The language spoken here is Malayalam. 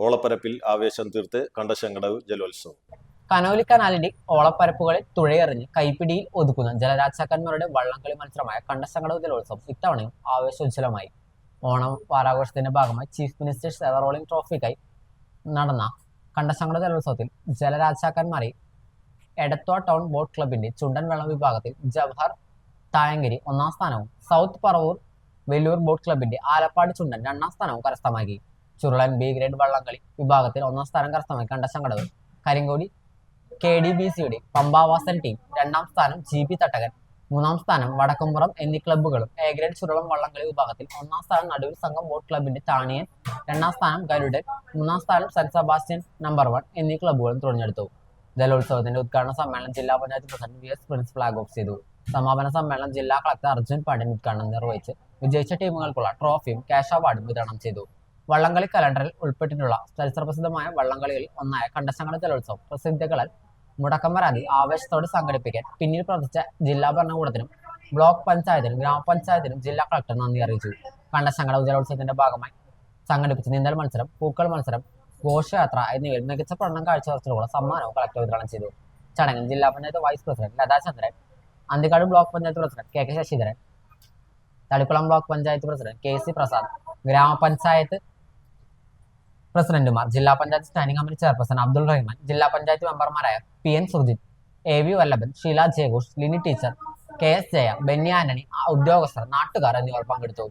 ഓളപ്പരപ്പിൽ ആവേശം തീർത്ത് കണ്ടശങ്കടവ് ജലോത്സവം. കനോലി കനാലിന്റെ ഓളപ്പരപ്പുകളിൽ തുഴയെറിഞ്ഞ് കൈപ്പിടിയിൽ ഒതുക്കുന്ന ജലരാജാക്കന്മാരുടെ വള്ളംകളി മത്സരമായ കണ്ടശങ്കടവ് ജലോത്സവം ഇത്തവണയും ആവേശോജ്വലമായി. ഓണം വാരാഘോഷത്തിന്റെ ഭാഗമായി ചീഫ് മിനിസ്റ്റേഴ്സ് എവർ റോളിംഗ് ട്രോഫിക്കായി നടന്ന കണ്ടശങ്കടവ് ജലോത്സവത്തിൽ ജലരാജാക്കന്മാരെ എടത്വ ടൗൺ ബോട്ട് ക്ലബിന്റെ ചുണ്ടൻ വെള്ളം വിഭാഗത്തിൽ ജവഹർ തായങ്കരി ഒന്നാം സ്ഥാനവും സൗത്ത് പറവൂർ വെല്ലൂർ ബോട്ട് ക്ലബിന്റെ ആലപ്പാട് ചുണ്ടൻ രണ്ടാം സ്ഥാനവും കരസ്ഥമാക്കി. ചുരുളൻ ബി ഗ്രേഡ് വള്ളംകളി വിഭാഗത്തിൽ ഒന്നാം സ്ഥാനം കരസ്ഥമാക്കി കണ്ടശങ്കടവ്. കരിങ്കോടി KDBCയുടെ പമ്പാവാസൻ ടീം രണ്ടാം സ്ഥാനം, GB തട്ടകൻ മൂന്നാം സ്ഥാനം, വടക്കുംപുറം എന്നീ ക്ലബ്ബുകളും എ ഗ്രേഡ് ചുരുളം വള്ളംകളി വിഭാഗത്തിൽ ഒന്നാം സ്ഥാനം നടുവിൽ സംഘം ബോട്ട് ക്ലബിന്റെ താണിയൻ, രണ്ടാം സ്ഥാനം ഗരുഡൻ, മൂന്നാം സ്ഥാനം സെന്റ് സെബാസ്റ്റ്യൻ നമ്പർ 1 എന്നീ ക്ലബ്ബുകളും തുഴഞ്ഞെടുത്തു. ജലോത്സവത്തിന്റെ ഉദ്ഘാടന സമ്മേളനം ജില്ലാ panchayat president VS Prince flag off ചെയ്തു. സമാപന സമ്മേളനം ജില്ലാ കളക്ടർ അർജുൻ പാണ്ഡ്യൻ ഉദ്ഘാടനം നിർവഹിച്ച് വിജയിച്ച ടീമുകൾക്കുള്ള ട്രോഫിയും ക്യാഷ് അവാർഡും വിതരണം ചെയ്തു. വള്ളംകളി കലണ്ടറിൽ ഉൾപ്പെട്ടിട്ടുള്ള ചരിത്രപ്രസിദ്ധമായ വള്ളംകളികളിൽ ഒന്നായ കണ്ടശങ്കടവ് ജലോത്സവം പ്രസിദ്ധികളാൽ മുടക്കം വരാതെ ആവേശത്തോടെ സംഘടിപ്പിക്കാൻ പിന്നിൽ പ്രവർത്തിച്ച ജില്ലാ ഭരണകൂടത്തിനും ബ്ലോക്ക് പഞ്ചായത്തിനും ഗ്രാമപഞ്ചായത്തിനും ജില്ലാ കളക്ടർ നന്ദി അറിയിച്ചു. കണ്ടശങ്കടവ് ജലോത്സവത്തിന്റെ ഭാഗമായി സംഘടിപ്പിച്ച നീന്തൽ മത്സരം, പൂക്കൾ മത്സരം, ഘോഷയാത്ര എന്നിവയിൽ മികച്ച പഠനം കാഴ്ചവെച്ചവർക്കുള്ള സമ്മാനവും കളക്ടർ വിതരണം ചെയ്തു. ചടങ്ങിൽ ജില്ലാ panchayat vice president Latha Chandran, Anthikkad block panchayat president KK Sasidharan, Thalikkulam block panchayat president KC Prasad, ഗ്രാമപഞ്ചായത്ത് പ്രസിഡന്റുമാർ, ജില്ലാ panchayat standing committee chairperson Abdul Rahman, ജില്ലാ പഞ്ചായത്ത് മെമ്പർമാരായ PN സുർജിത്, AV വല്ലഭൻ, ഷീല ജയഘോഷ്, ലിനി ടീച്ചർ, KS ജയ, ബെന്നി ആന്റണി, ഉദ്യോഗസ്ഥർ, നാട്ടുകാർ എന്നിവർ പങ്കെടുത്തു.